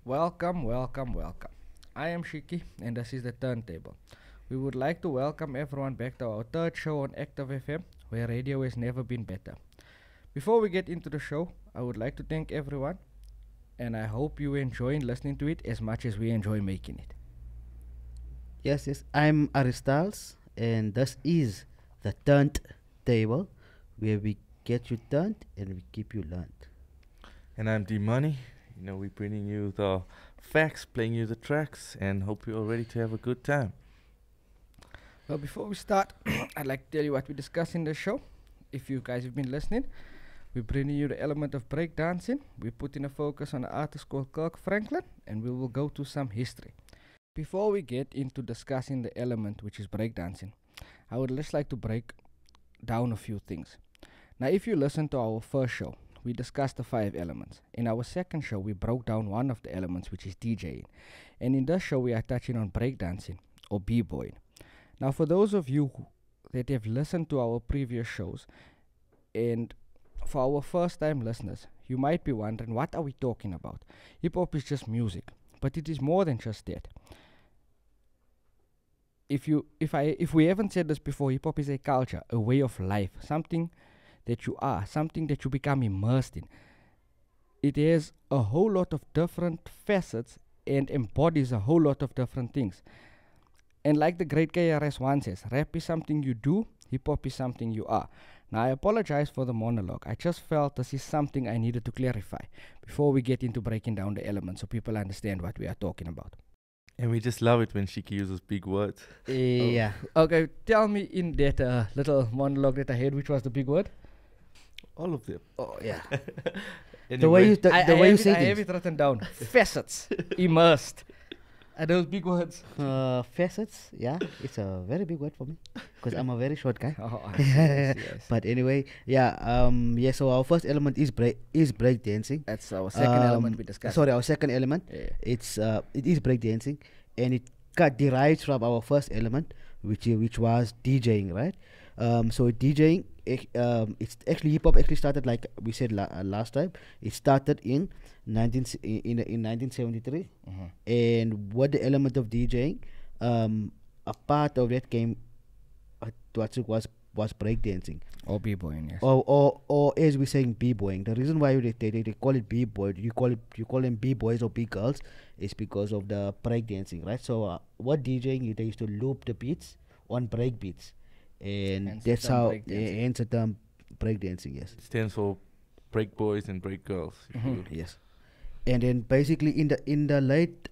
Welcome, welcome, welcome. I am Shiki, and this is the Turntable. We would like to welcome everyone back to our third show on Active FM, where radio has never been better. Before we get into the show, I would like to thank everyone, and I hope you enjoy listening to it as much as we enjoy making it. Yes. I'm Aristyles, and this is the Turned Table, where we get you turned and we keep you learned. And I'm D Money. We're bringing you the facts, playing you the tracks, and hope you're all ready to have a good time. Well, before we start, I'd like to tell you what we discuss in the show. If you guys have been listening, we're bringing you the element of breakdancing. We put in a focus on an artist called Kirk Franklin, and we will go to some history. Before we get into discussing the element which is breakdancing, I would just like to break down a few things. Now, if you listen to our first show, we discussed the 5 elements. In our second show, we broke down one of the elements, which is DJing. And in this show, we are touching on breakdancing or b-boying. Now, for those of you that have listened to our previous shows, and for our first-time listeners, you might be wondering, what are we talking about? Hip-hop is just music, but it is more than just that. If we haven't said this before, hip-hop is a culture, a way of life, something that you are, something that you become immersed in. It has a whole lot of different facets and embodies a whole lot of different things. And like the great KRS once says, rap is something you do, hip-hop is something you are. Now, I apologize for the monologue. I just felt this is something I needed to clarify before we get into breaking down the elements so people understand what we are talking about. And we just love it when Shiki uses big words. Yeah. Okay, tell me in that little monologue that I had, which was the big word? All of them. Oh, yeah. Anyway, way you say I have it written down. Facets, immersed. Are those big words? Facets, yeah, it's a very big word for me because I'm a very short guy. Oh, I see, I see. But anyway, yeah. So our first element is break dancing. That's our second element we discussed. Sorry, our second element. Yeah. It is break dancing, and it derives from our first element, which was DJing, right? So DJing, it's actually hip hop. Actually started, like we said last time. It started in 1973, and what the element of DJing, a part of that came, was breakdancing. Or b-boying, yes. Or as we're saying, b-boying. The reason why they call it b-boy, you call them b-boys or b-girls, is because of the breakdancing, right? So what DJing, they used to loop the beats on break beats, and Hence that's the term how breakdancing. hence the term breakdancing. Yes. it stands for break boys and break girls. if you will. Yes. And then basically in the late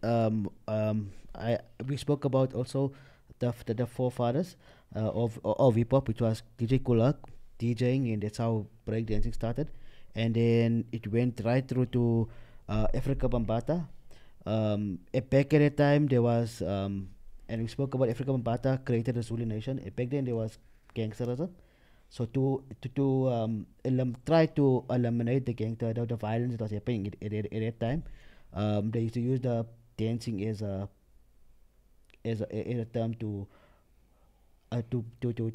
we spoke about also the forefathers of hip hop, which was DJ Kulak DJing, and that's how breakdancing started. And then it went right through to Africa Bambata. Back at that time there was and we spoke about Africa Bambata created the Zulu nation. Back then there was gangsterism. So to try to eliminate the violence that was happening at that time, they used to use the dancing as a term to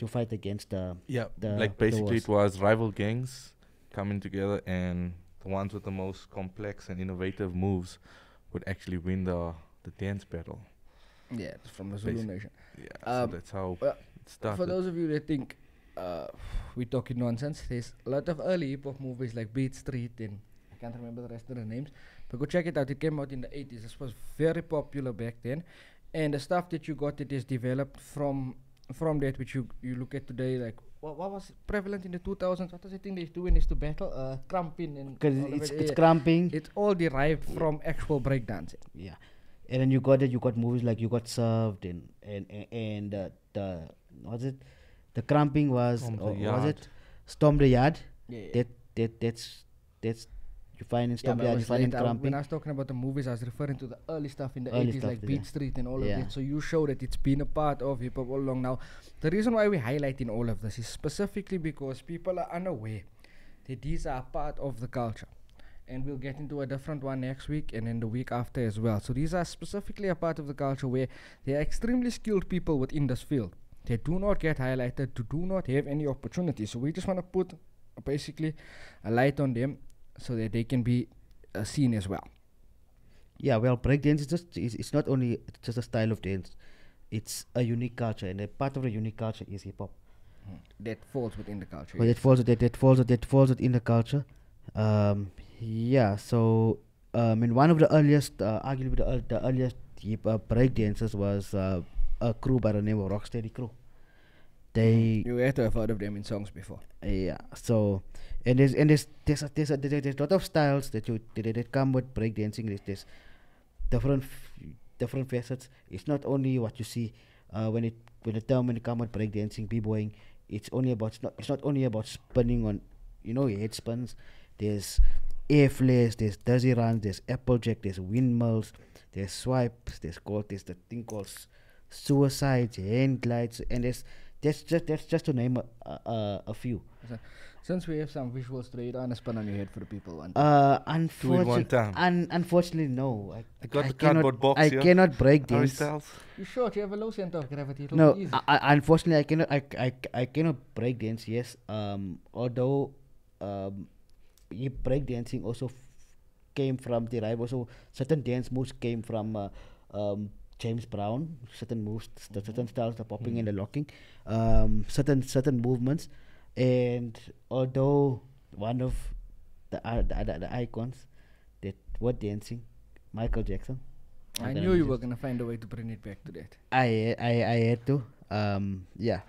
fight against the Like basically it was rival gangs coming together, and the ones with the most complex and innovative moves would actually win the dance battle. Yeah, it's from the Zulu Basic- nation. Yeah, so that's how well, it started. For those of you that think we're talking nonsense, there's a lot of early hip-hop movies like Beat Street, and I can't remember the rest of the names, but go check it out. It came out in the 80s. This was very popular back then, and the stuff that you got, it is developed from that, which you look at today, like what was prevalent in the 2000s. What was the thing they used to do when they used to battle? Cramping and because all of it's it. Yeah. cramping. It's all derived from actual breakdancing. Yeah, and then you got movies like You Got Served, and the was it the cramping was, Storm the or was Yard. it Storm the Yard? Yeah. That's you find in Yeah, Storm but the I Yard, you was find in late. When cramping. I was talking about the movies, I was referring to the early stuff in the Early 80s, stuff, like yeah. Beat Street and all Yeah. of that. So you show that it's been a part of hip hop all along. Now, the reason why we're highlighting all of this is specifically because people are unaware that these are part of the culture. And we'll get into a different one next week and then the week after as well. So these are specifically a part of the culture where there are extremely skilled people within this field. They do not get highlighted, do not have any opportunities. So we just want to put basically a light on them so that they can be seen as well. Yeah, well, breakdance is just it's not only just a style of dance; it's a unique culture, and a part of the unique culture is hip hop. That falls within the culture. Well, Yes. that falls within the culture. Yeah. So, in one of the earliest, arguably the earliest hip hop break dancers was a crew by the name of Rocksteady Crew. They You had to have heard of them in songs before. Yeah. So, there's a lot of styles that come with breakdancing. There's different different facets. It's not only what you see when the term when it comes with breakdancing, b-boying. It's not only about spinning on your head spins. There's air flares, there's dizzy runs, there's applejack, there's windmills, there's swipes, there's the thing called suicides, hand glides, and that's just to name a few. So, since we have some visuals today, you don't want to spin on your head for the people. Want Do it one time. Unfortunately, no. I got the cardboard box I here. cannot break Harry dance. Styles. You sure? You have a low center of gravity. It'll No, be easy. unfortunately, I cannot. I cannot break dance. Yes. Although, break dancing also came from derived. Also, certain dance moves came from James Brown. Certain moves, certain styles, the popping and the locking. Certain movements, and although one of the icons that were dancing, Michael Jackson. I knew you were gonna find a way to bring it back to that. I had to. Yeah.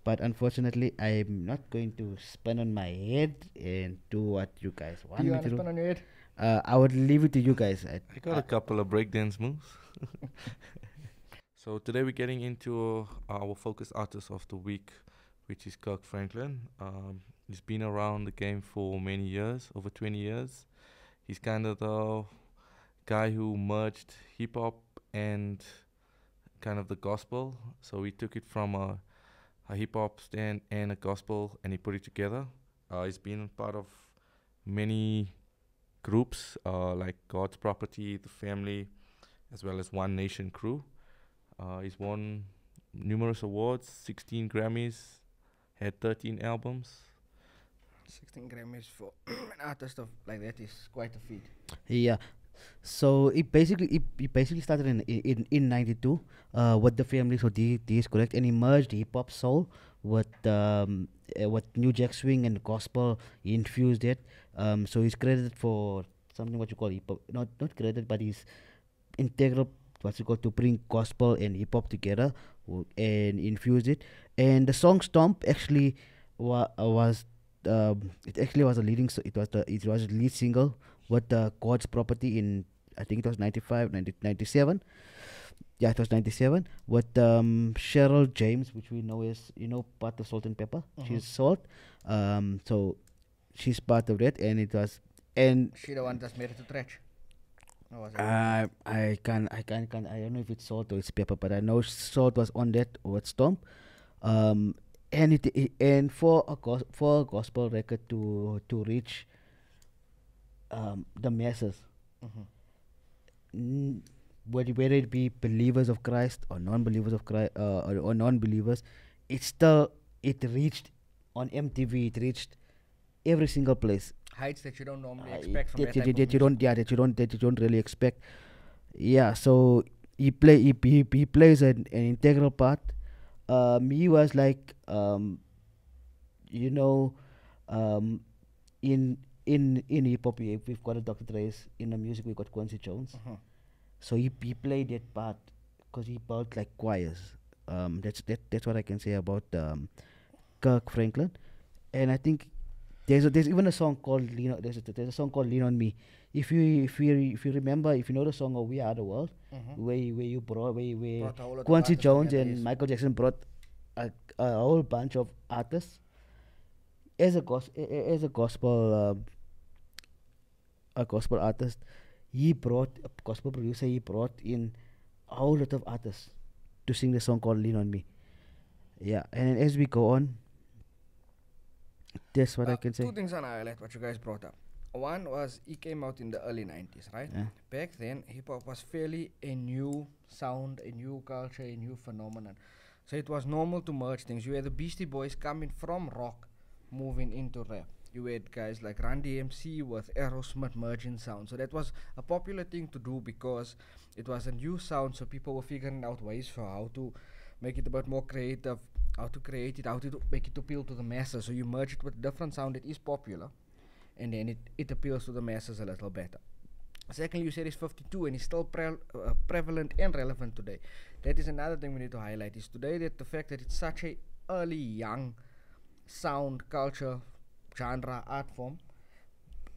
But unfortunately, I'm not going to spin on my head and do what you guys want Do you me want to to do. spin on your head? I would leave it to you guys. I got a couple of breakdance moves. So today we're getting into our focus artist of the week, which is Kirk Franklin. He's been around the game for many years, over 20 years. He's kind of the guy who merged hip hop and kind of the gospel. So he took it from a hip hop stand and a gospel, and he put it together. He's been part of many groups like God's Property, The Family, as well as One Nation Crew. He's won numerous awards, 16 Grammys, had 13 albums. 16 Grammys for an artist of like that is quite a feat. Yeah. So it basically started in '92 with the family. So D is correct, and he merged hip hop soul with New Jack Swing and gospel. He infused it. So he's credited for something what you call hip hop. Not credited, but he's integral. What's it called, to bring gospel and hip hop together and infuse it. And the song "Stomp" actually was it actually was a leading. It was the lead single with God's Property in, I think it was 97. Yeah, it was 97 with Cheryl James, which we know is part of Salt and Pepper. She's Salt. So she's part of that, and it was She the one that's made it to Trash. Or was it? I don't know if it's Salt or it's Pepper, but I know Salt was on that with Stomp. And for a gospel record to reach the masses, whether it be believers of Christ or non-believers of Christ or non-believers, it reached on MTV. It reached every single place. Heights that you don't normally expect from that that you don't really expect. Yeah, so he plays an integral part. He was like in hip hop we've got a Dr. Dre's, in the music we've got Quincy Jones. So he played that part because he built like choirs. That's what I can say about Kirk Franklin. And I think there's even a song called there's a song called Lean on Me. If you remember, if you know the song of We Are the World, where Brought a whole lot of Quincy artists Jones together, and yes. Michael Jackson brought a whole bunch of artists as a gospel artist. He brought a gospel producer. He brought in a whole lot of artists to sing the song called Lean on Me. Yeah, and as we go on, that's what I can say. Two things on highlight what you guys brought up. One was he came out in the early 90s, right? Yeah. Back then, hip hop was fairly a new sound, a new culture, a new phenomenon. So it was normal to merge things. You had the Beastie Boys coming from rock, moving into rap. you had guys like Run DMC with Aerosmith merging sound. So that was a popular thing to do because it was a new sound, so people were figuring out ways for how to make it a bit more creative, how to create it, how to make it appeal to the masses. So you merge it with different sound that is popular, and then it appeals to the masses a little better. Secondly, you said it's 52 and it's still prevalent and relevant today. That is another thing we need to highlight, is today that the fact that it's such a early, young sound, culture, genre, art form.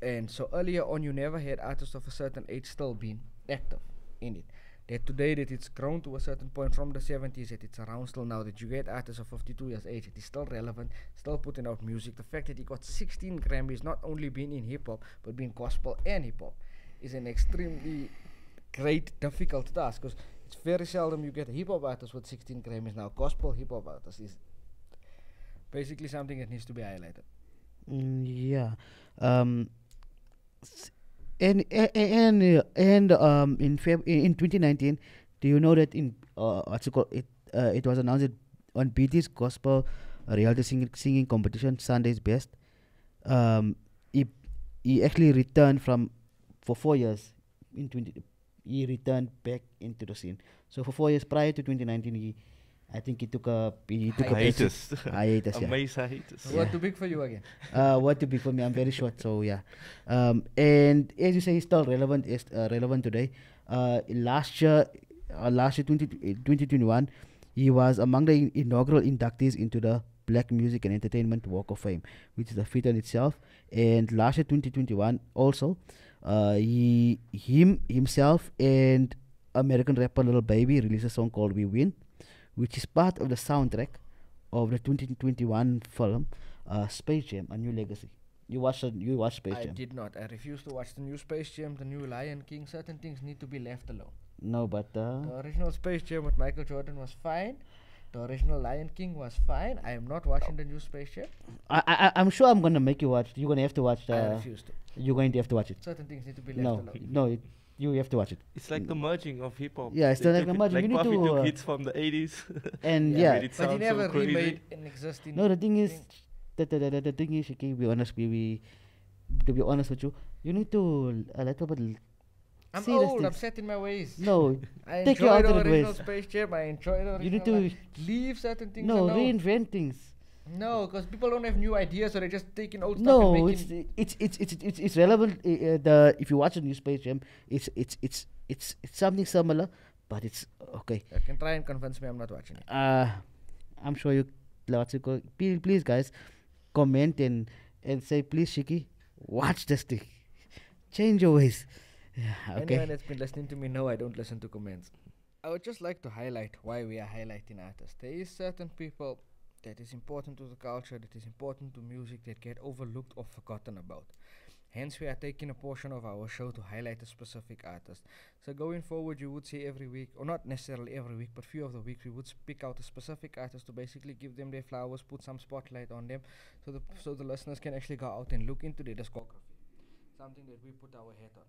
And so earlier on you never had artists of a certain age still being active in it. That today that it's grown to a certain point from the 70s, that it's around still now, that you get artists of 52 years age, it is still relevant, still putting out music. The fact that he got 16 Grammys, not only being in hip-hop, but being gospel and hip-hop, is an extremely great, difficult task, because it's very seldom you get a hip-hop artist with 16 Grammys now. Gospel hip-hop artist is basically something that needs to be highlighted. Yeah. In 2019, do you know that in what's it called, it was announced that on BT's gospel reality singing competition, Sunday's Best, he actually returned for 4 years he returned back into the scene. So for 4 years prior to 2019, I think he took a hiatus. Hiatus, yeah. Amazing hiatus. So what too big for you again? What too big for me? I'm very short, so yeah. And as you say, he's still relevant. Is relevant today. Last year, 2021, he was among the inaugural inductees into the Black Music and Entertainment Walk of Fame, which is a feat in itself. And last year, 2021, also, himself and American rapper Lil Baby released a song called "We Win," which is part of the soundtrack of the 2021 film Space Jam: A New Legacy. You watched Space Jam? I did not. I refuse to watch the new Space Jam, the new Lion King. Certain things need to be left alone. No, but The original Space Jam with Michael Jordan was fine. The original Lion King was fine. I am not watching the new Space Jam. I'm sure I'm gonna make you watch. You're gonna have to watch. I refuse to. You're going to have to watch it. Certain things need to be left alone. You have to watch it. It's like the merging of hip hop. Yeah, it's They like took the merging. Like You need Puffy to, took hits from the 80s. And Yeah, yeah, Made it but he sound never so crazy. remade an existing. no, the thing is, thing. the thing is, okay, be honest, to be honest with you, you need to a little bit. I'm see these old. I'm things. set in my ways. No, I take your enjoy the alternate original ways. Space Jam. I enjoy the original. You need to leave certain things no alone. reinvent things. No, because people don't have new ideas, so they're just taking old stuff No, and it's making. it's relevant. The if you watch the new Space Jam, it's something similar, but it's okay. You can try and convince me I'm not watching it. I'm sure you. What's it called? Please, guys, comment and say, please, Shiki, watch this thing. Change your ways. Yeah, okay. Anyone that's been listening to me know I don't listen to comments. I would just like to highlight why we are highlighting artists. There is certain people that is important to the culture, that is important to music, that get overlooked or forgotten about. Hence, we are taking a portion of our show to highlight a specific artist. So going forward, you would see every week, or not necessarily every week, but few of the weeks, we would pick out a specific artist to basically give them their flowers, put some spotlight on them, so the listeners can actually go out and look into their discography. Something that we put our head on.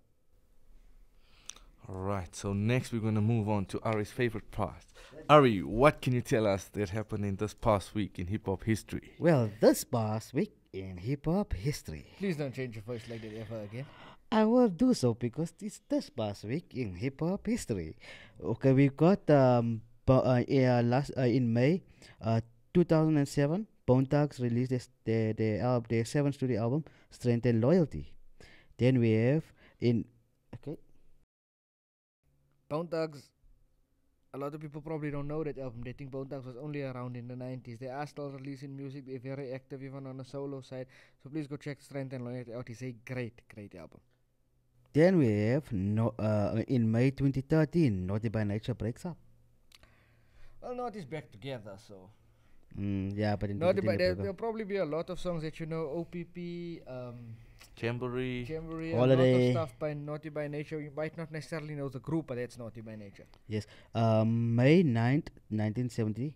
Alright, so next we're going to move on to Ari's favorite part. Ari, what can you tell us that happened in this past week in hip hop history? Well, this past week in hip hop history, Please don't change your voice like that ever again. I will do so because it's this past week in hip hop history. Okay, we got in May 2007, Bone Thugs released their seventh studio album, Strength and Loyalty. Then we have Bone Thugs, a lot of people probably don't know that album. They think Bone Thugs was only around in the 90s. They are still releasing music. They're very active even on the solo side. So please go check Strength and Loyalty out. It's a great, great album. Then we have in May 2013, Naughty by Nature breaks up. Well, Naughty's back together, so. Yeah, but in Naughty by 2013 there'll probably be a lot of songs that you know. OPP, Jamboree. Jamboree, a lot Holiday. of stuff by Naughty by Nature. You might not necessarily know the group, but that's Naughty by Nature. Yes. May 9th, 1970,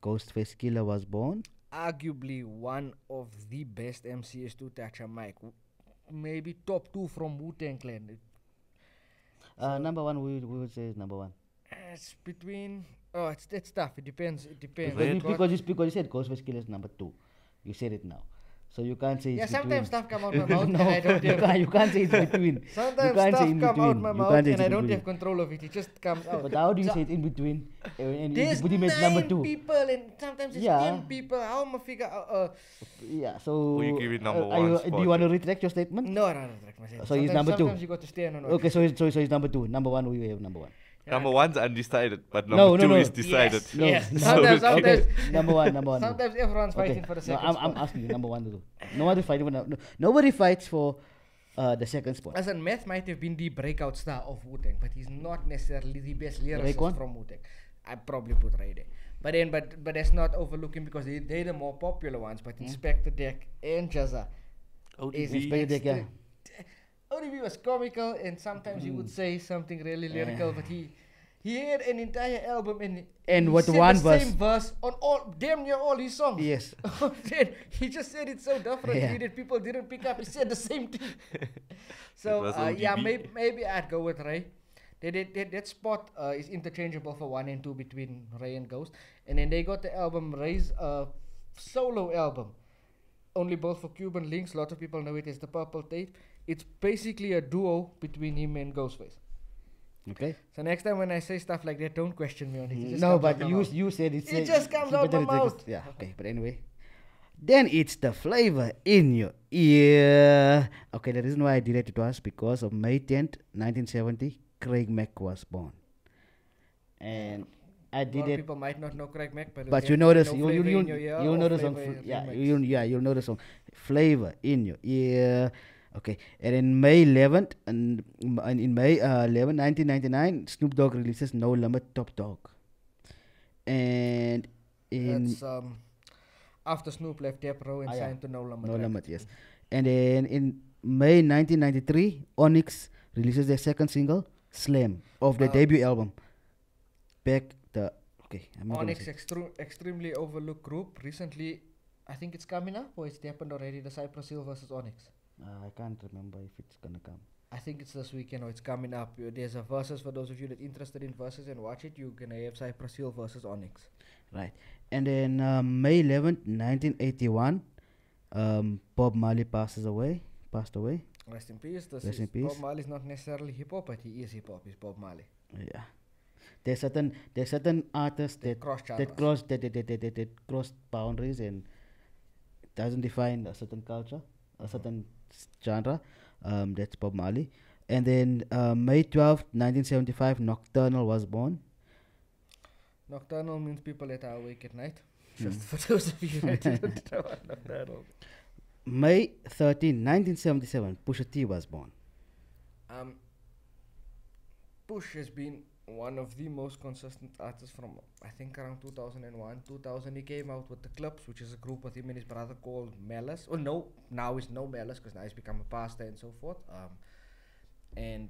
Ghostface Killer was born. Arguably one of the best MCs to touch a mic. Maybe top 2 from Wu-Tang Clan. Number one, we would say is number one. It's between. Oh, it's tough. It depends. It depends. Red. Because you said Ghostface Killer is number 2. You said it now. So you can't say Yeah, it's sometimes between. stuff come out my mouth and I don't you, have. you can't say it's between. Sometimes can't say stuff in come out between. my You mouth can't say and it's I don't between. have control of it. It just comes out. But how do you So say it in between? And there's between means number 9 two. people and sometimes it's Yeah. 10 people. How am I figure out? Yeah. So Or you give it number are one you, spot. do you want to retract your statement? No, I don't retract myself. So he's Sometimes- number two. Sometimes you got to stand on. Okay, so it's number two. Number one, we have number one. Number one's undecided, but No, number two no. is decided. Yes, No, yes. no. Sometimes, Okay, sometimes, number one, number one. sometimes everyone's Okay. fighting for the No, second I'm spot. asking you, number one to do. Nobody fighting for nobody fights for the second spot. As in, Meth might have been the breakout star of Wu-Tang, but he's not necessarily the best Raekwon? lyricist from Wu-Tang. I'd probably put Ray there. But then, but that's not overlooking because they're the more popular ones. But Inspector Deck and Jazza is Inspector Deck, yeah. ODB was comical, and sometimes he would say something really lyrical, but he had an entire album and he what said one the verse? same verse on all damn near all his songs. Yes. Then he just said it so differently Yeah. that people didn't pick up. He said the same thing. It So was yeah, ODB. maybe I'd go with Ray. That spot is interchangeable for 1 and 2 between Ray and Ghost, and then they got the album Ray's solo album, only both for Cuban links. A lot of people know it as the Purple Tape. It's basically a duo between him and Ghostface. Okay. So next time when I say stuff like that, don't question me on it. It just No, comes but out my you mouth. you said it. It just comes out my mouth. Yeah. Okay. But anyway, then it's the flavor in your ear. Okay. The reason why I did it was because of May 10th, 1970, Craig Mack was born, and I A did lot of it. people might not know Craig Mack, but But it's you know this, No Flavor in Your Ear you'll or know the song. Flavor Yeah, Remix. you'll know the song. Flavor in your ear. Okay, and in May 11th, and in May 11, 1999, Snoop Dogg releases No Limit Top Dog. And in That's after Snoop left Death Row and Ah, yeah. signed to No Limit. No Records. Limit, yes. And then in May 1993, Onyx releases their second single, Slam, of their debut album. I'm not gonna Onyx, say- extremely overlooked group. Recently, I think it's coming up, or it's happened already. The Cypress Hill versus Onyx. I can't remember if it's gonna come. I think it's this weekend or it's coming up. There's a versus for those of you that interested in versus and watch it. You're gonna have Cypress Hill versus Onyx. Right. And then May 11th, 1981, Bob Marley passed away. Rest in peace. This Rest is in peace. Bob Marley's not necessarily hip hop, but he is hip hop. He's Bob Marley. Yeah. There's certain artists that Cross that cross boundaries and doesn't define a certain culture, a certain genre. That's Bob Marley. And then May 12th, 1975, Nocturnal was born. Nocturnal means people that are awake at night. Just for those of you that don't know what Nocturnal. May 13, 1977, Pusha T was born. Push has been one of the most consistent artists from I think around 2001, 2000. He came out with the Clips, which is a group with him and his brother called Malice. Oh no, now it's no Malice because now he's become a pastor and so forth. And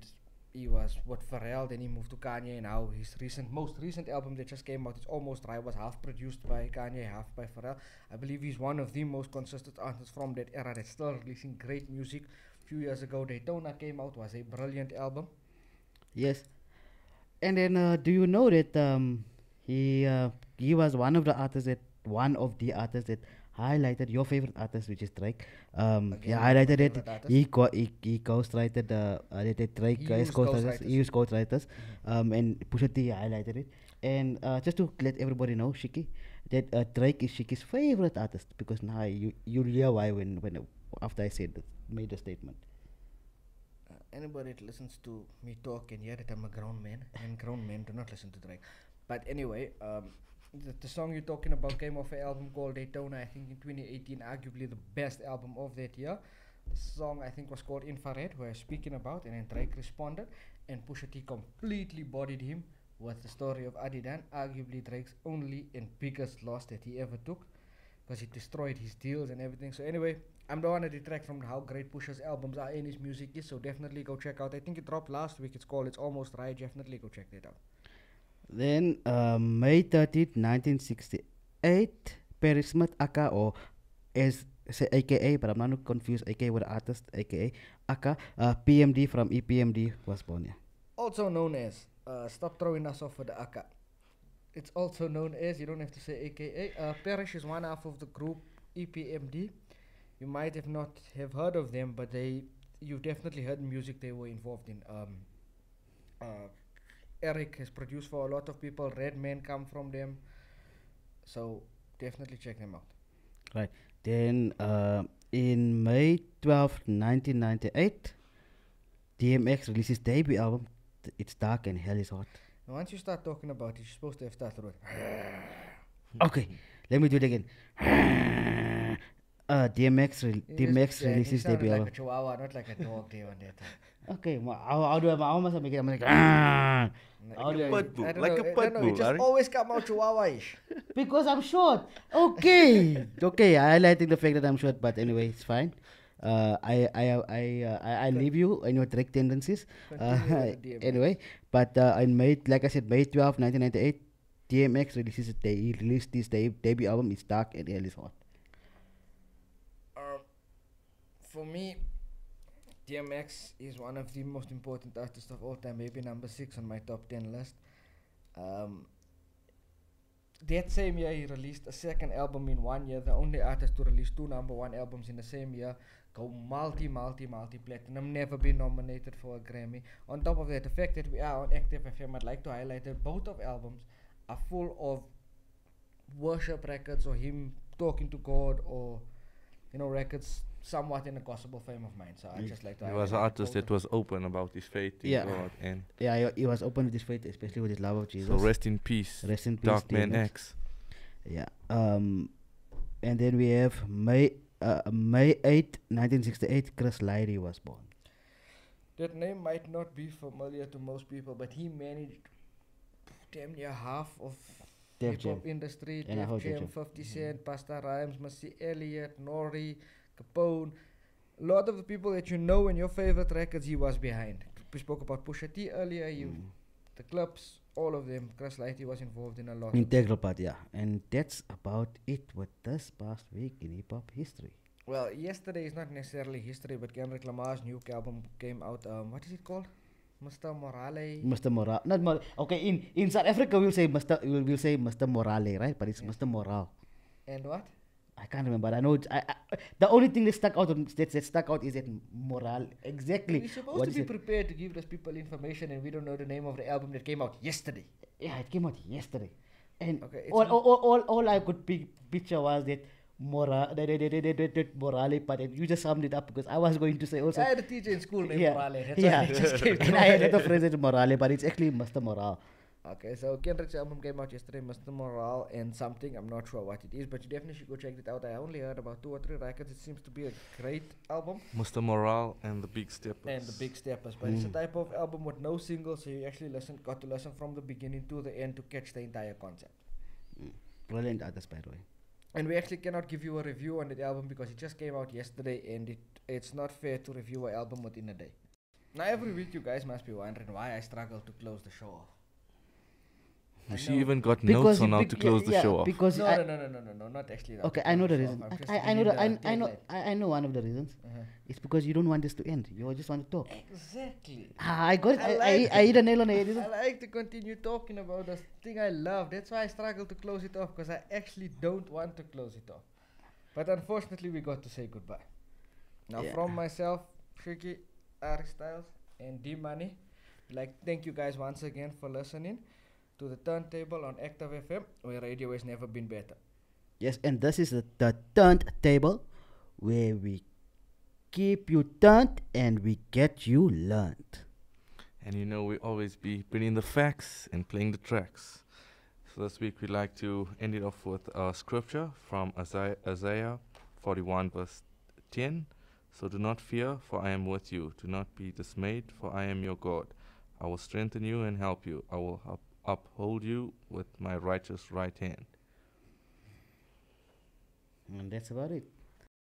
he was with Pharrell, then he moved to Kanye, and now his most recent album that just came out, It's Almost Right, was half produced by Kanye, half by Pharrell. I believe he's one of the most consistent artists from that era that's still releasing great music. A few years ago, Daytona came out, was a brilliant album. Yes. And then do you know that he was one of the artists that highlighted your favorite artist, which is Drake. He Again, highlighted my it. favorite artist. He ghostwrited the Drake He as used ghostwriters. ghostwriters. He used ghostwriters. And Pusha T highlighted it. And just to let everybody know, Shiki, that Drake is Shiki's favorite artist because now you'll hear why when after I made the statement. Anybody that listens to me talk and hear that I'm a grown man, and grown men do not listen to Drake. But anyway, the song you're talking about came off an album called Daytona, I think in 2018, arguably the best album of that year. The song I think was called Infrared, who I was speaking about, and then Drake responded, and Pusha T completely bodied him with the story of Adidan, arguably Drake's only and biggest loss that he ever took, because he destroyed his deals and everything. So anyway, I'm don't want to detract from how great Pusha's albums are and his music is, so definitely go check out. I think it dropped last week. It's called It's Almost Right. Definitely go check that out. Then May 13th, 1968, Perry Smith, aka or as say AKA, but I'm not confused AKA with the artist, AKA aka PMD from EPMD was born. Yeah. Also known as, stop throwing us off with the aka. It's also known as, you don't have to say AKA. Parrish is one half of the group EPMD. you might have not have heard of them, but you've definitely heard music they were involved in. Uh, Eric has produced for a lot of people. Redman come from them, so definitely check them out. Right. Then in May 12th, 1998, DMX released his debut album. It's Dark and Hell is Hot. And once you start talking about it, you're supposed to have started with. Okay, let me do it again. DMX Yeah, released he his sounded debut like album. a chihuahua, not like a dog there on that time. Okay, how must I make it? I'm like, How do I- Pitbull, I don't like know, a I don't know, pitbull, it just Ari. always come out chihuahua-ish. because I'm short. Okay, okay. Highlighting the fact that I'm short, but anyway, it's fine. I leave you and your trick tendencies. Continue with the DMX. Anyway, but in May, like I said, May 12th, 1998, DMX he released his debut album. It's Dark and Hell is Hot. For me, DMX is one of the most important artists of all time, maybe number 6 on my top 10 list. That same year, he released a second album in 1 year, the only artist to release 2 number 1 albums in the same year, go multi platinum, never been nominated for a Grammy. On top of that, the fact that we are on Active FM, I'd like to highlight that both of albums are full of worship records or him talking to God or, records somewhat in a gospel frame of mind. So I just like to He highlight was an that artist both that was open about his faith in Yeah. God. And Yeah, he was open with his faith, especially with his love of Jesus. so rest in peace, Rest in peace, Dark Man DMX. X. Yeah. And then we have May 8th, 1968. Chris Lyrie was born. That name might not be familiar to most people, but he managed damn near half of Def hip hop Jam. industry. And I Def heard Def Jam, Jam. 50 Cent, Busta Rhymes, Missy Elliott, Nori, Capone. A lot of the people that you know in your favorite records, he was behind. We spoke about Pusha T earlier. The clubs, all of them. Chris Lyrie was involved in a lot. Integral part, yeah. And that's about it with this past week in hip hop history. Well, yesterday is not necessarily history, but Kendrick Lamar's new album came out. What is it called? Mr. Morale. Mr. Morale, not Morale. Okay, in South Africa we'll say Mr. Morale, right? But it's Yeah. Mr. Morale. And what? I can't remember. I know. The only thing that stuck out is that Morale. Exactly. We're supposed What to is be it? prepared to give those people information, and we don't know the name of the album that came out yesterday. Yeah, it came out yesterday, and Okay, it's all I could picture was that that Morale part, and you just summed it up because I was going to say also. I had a teacher in school named Yeah, Morale. That's yeah. why it just came to And my I had head. a phrase that Morale, but it's actually Mr. Morale. Okay, so Kendrick's album came out yesterday, Mr. Morale and something. I'm not sure what it is, but you definitely should go check it out. I only heard about 2 or 3 records. It seems to be a great album. Mr. Morale and the Big Steppers. And the Big Steppers, but it's a type of album with no singles, so you actually got to listen from the beginning to the end to catch the entire concept. Brilliant artist, by the way. And we actually cannot give you a review on the album because it just came out yesterday, and it's not fair to review an album within a day. Now every week you guys must be wondering why I struggle to close the show off. I She know. even got notes on how to close the show off. Because No, I, no, not actually that. okay, I know the So reason. I'm just I know giving the, the I know deadline. I know one of the reasons. Uh-huh. It's because you don't want this to end. You just want to talk. Exactly. I got it. I I like hit a nail on the head. isn't I it? like to continue talking about the thing I love. That's why I struggle to close it off, because I actually don't want to close it off. But unfortunately, we got to say goodbye. Now, Yeah. from myself, Shiki, Ari Styles, and D Money, I'd like to thank you guys once again for listening to the Turntable on Active FM, where radio has never been better. Yes, and this is the turntable where we keep you turned and we get you learned. And we always be bringing the facts and playing the tracks. So this week we'd like to end it off with a scripture from Isaiah 41 verse 10. So do not fear, for I am with you. Do not be dismayed, for I am your God. I will strengthen you and help you. I will uphold you with my righteous right hand. And that's about it.